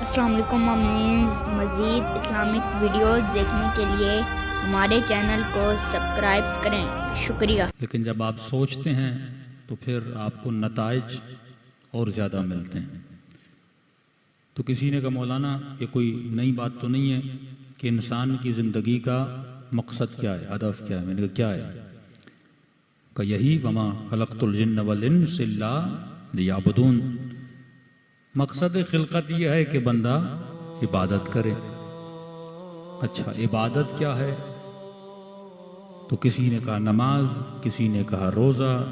السلام علیکم امینز، مزید اسلامک ویڈیوز دیکھنے کے لیے ہمارے چینل کو سبسکرائب کریں، شکریہ۔ لیکن جب آپ سوچتے ہیں تو پھر آپ کو نتائج اور زیادہ ملتے ہیں۔ تو کسی نے کہا مولانا یہ کوئی نئی بات تو نہیں ہے کہ انسان کی زندگی کا مقصد کیا ہے، ہدف کیا ہے؟ میں نے کہا کیا ہے؟ کہ یہی وما خلقت الجن والانس الا لیعبدون، مقصد خلقت یہ ہے کہ بندہ عبادت کرے۔ اچھا عبادت کیا ہے؟ تو کسی نے کہا نماز، کسی نے کہا روزہ،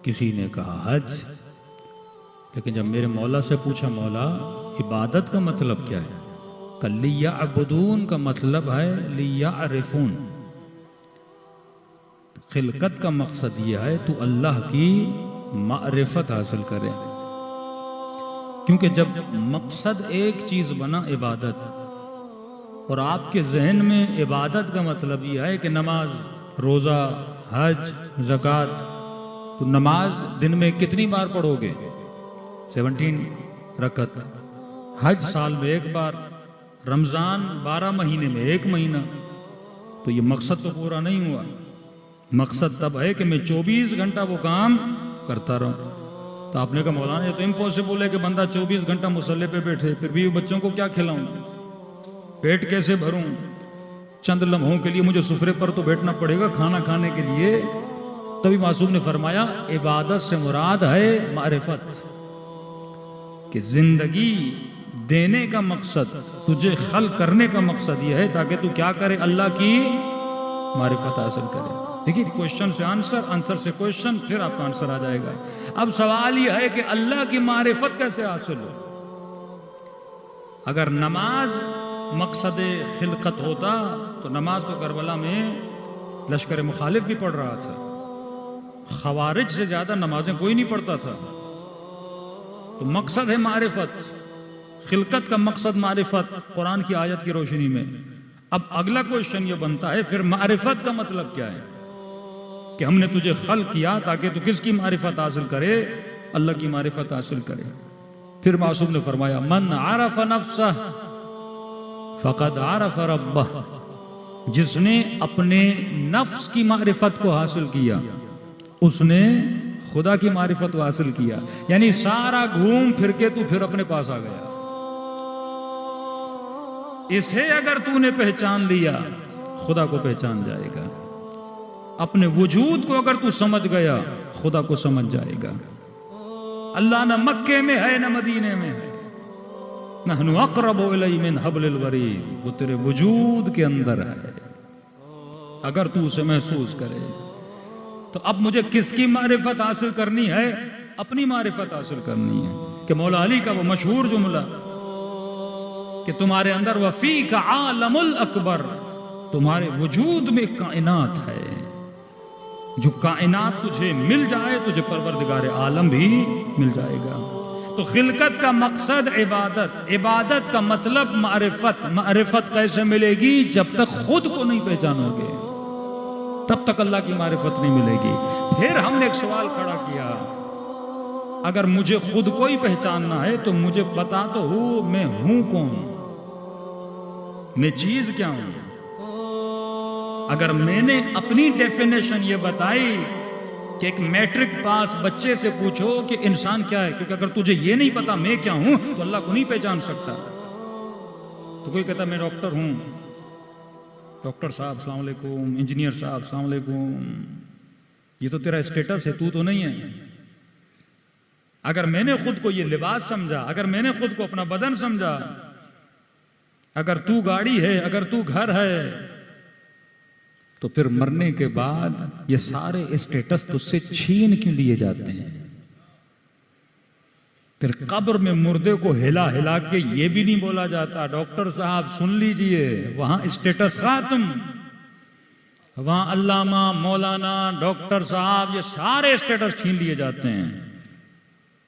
کسی نے کہا حج۔ لیکن جب میرے مولا سے پوچھا مولا عبادت کا مطلب کیا ہے؟ کہ لیعبدون کا مطلب ہے لیعرفون، خلقت کا مقصد یہ ہے تو اللہ کی معرفت حاصل کرے۔ کیونکہ جب مقصد ایک چیز بنا عبادت، اور آپ کے ذہن میں عبادت کا مطلب یہ ہے کہ نماز، روزہ، حج، زکوٰۃ، تو نماز دن میں کتنی بار پڑھو گے؟ 17 رکعت، حج سال میں ایک بار، رمضان 12 مہینے میں ایک مہینہ، تو یہ مقصد تو پورا نہیں ہوا۔ مقصد تب ہے کہ میں 24 گھنٹہ وہ کام کرتا رہوں۔ تو آپ نے کہا مولانا یہ تو امپوسیبل ہے کہ بندہ 24 گھنٹہ مصلی پہ بیٹھے، پھر بھی بچوں کو کیا کھلاؤں، پیٹ کیسے بھروں، چند لمحوں کے لیے مجھے سفرے پر تو بیٹھنا پڑے گا کھانا کھانے کے لیے۔ تبھی معصوم نے فرمایا عبادت سے مراد ہے معرفت، کہ زندگی دینے کا مقصد، تجھے خلق کرنے کا مقصد یہ ہے تاکہ تو کیا کرے؟ اللہ کی معرفت حاصل کرے۔ دیکھیے کوشچن سے آنسر، آنسر سے کوشچن، پھر آپ کا آنسر آ جائے گا۔ اب سوال یہ ہے کہ اللہ کی معرفت کیسے حاصل ہو؟ اگر نماز مقصد خلقت ہوتا تو نماز تو کربلا میں لشکر مخالف بھی پڑھ رہا تھا، خوارج سے زیادہ نمازیں کوئی نہیں پڑھتا تھا۔ تو مقصد ہے معرفت، خلقت کا مقصد معرفت، قرآن کی آیت کی روشنی میں۔ اب اگلا کوشچن یہ بنتا ہے پھر معرفت کا مطلب کیا ہے؟ کہ ہم نے تجھے خلق کیا تاکہ تو کس کی معرفت حاصل کرے؟ اللہ کی معرفت حاصل کرے۔ پھر معصوم نے فرمایا من عرف نفسہ فقد عرف ربہ، جس نے اپنے نفس کی معرفت کو حاصل کیا اس نے خدا کی معرفت کو حاصل کیا۔ یعنی سارا گھوم پھر کے تو پھر اپنے پاس آ گیا۔ اسے اگر تو نے پہچان لیا خدا کو پہچان جائے گا، اپنے وجود کو اگر تو سمجھ گیا خدا کو سمجھ جائے گا۔ اللہ نہ مکے میں ہے نہ مدینے میں ہے، نحن اقرب الی من حبل الورید، وہ تیرے وجود کے اندر ہے اگر تو اسے محسوس کرے۔ تو اب مجھے کس کی معرفت حاصل کرنی ہے؟ اپنی معرفت حاصل کرنی ہے۔ کہ مولا علی کا وہ مشہور جملہ کہ تمہارے اندر وفیک عالم الاکبر، تمہارے وجود میں کائنات ہے، جو کائنات تجھے مل جائے تجھے پروردگار عالم بھی مل جائے گا۔ تو خلقت کا مقصد عبادت، عبادت کا مطلب معرفت۔ معرفت کیسے ملے گی؟ جب تک خود کو نہیں پہچانو گے تب تک اللہ کی معرفت نہیں ملے گی۔ پھر ہم نے ایک سوال کھڑا کیا، اگر مجھے خود کو ہی پہچاننا ہے تو مجھے پتا تو ہو میں ہوں کون، میں چیز کیا ہوں۔ اگر میں نے اپنی ڈیفینیشن یہ بتائی کہ ایک میٹرک پاس بچے سے پوچھو کہ انسان کیا ہے، کیونکہ اگر تجھے یہ نہیں پتا میں کیا ہوں تو اللہ کو نہیں پہچان سکتا۔ تو کوئی کہتا میں ڈاکٹر ہوں، ڈاکٹر صاحب السلام علیکم، انجینئر صاحب السلام علیکم، یہ تو تیرا اسٹیٹس ہے، تو نہیں ہے۔ اگر میں نے خود کو یہ لباس سمجھا، اگر میں نے خود کو اپنا بدن سمجھا، اگر تو گاڑی ہے، اگر تو گھر ہے، تو پھر مرنے کے بعد یہ سارے اسٹیٹس تجھ سے چھین کیوں لیے جاتے ہیں؟ پھر قبر میں مردے کو ہلا ہلا کے یہ بھی نہیں بولا جاتا ڈاکٹر صاحب سن لیجئے، وہاں اسٹیٹس ختم، وہاں علامہ، مولانا، ڈاکٹر صاحب یہ سارے اسٹیٹس چھین لیے جاتے ہیں۔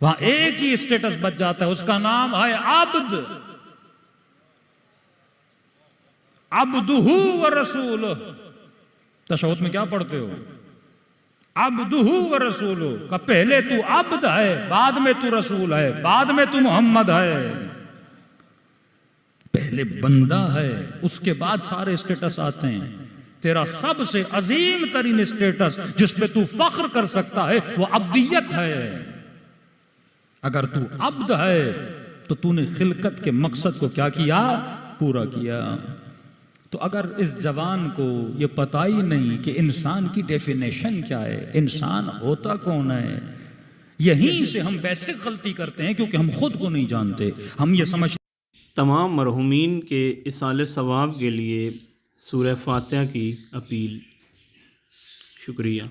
وہاں ایک ہی اسٹیٹس بچ جاتا ہے، اس کا نام ہے عبد، عبدہ ورسولہ۔ تشہد میں کیا پڑھتے ہو؟ عبدہ ورسولہ، کہ پہلے تو عبد ہے، بعد میں تو رسول ہے، بعد میں تو محمد ہے۔ پہلے بندہ ہے، اس کے بعد سارے اسٹیٹس آتے ہیں. تیرا سب سے عظیم ترین اسٹیٹس جس پہ تو فخر کر سکتا ہے وہ عبدیت ہے. اگر تو عبد ہے تو تو نے خلقت کے مقصد کو کیا کیا؟ پورا کیا. تو اگر اس جوان کو یہ پتہ ہی نہیں کہ انسان کی ڈیفینیشن کیا ہے، انسان ہوتا کون ہے، یہیں سے ہم بیسک غلطی کرتے ہیں کیونکہ ہم خود کو نہیں جانتے. ہم یہ سمجھتے تمام مرحومین کے ایصال ثواب کے لیے سورہ فاتحہ کی اپیل. شکریہ.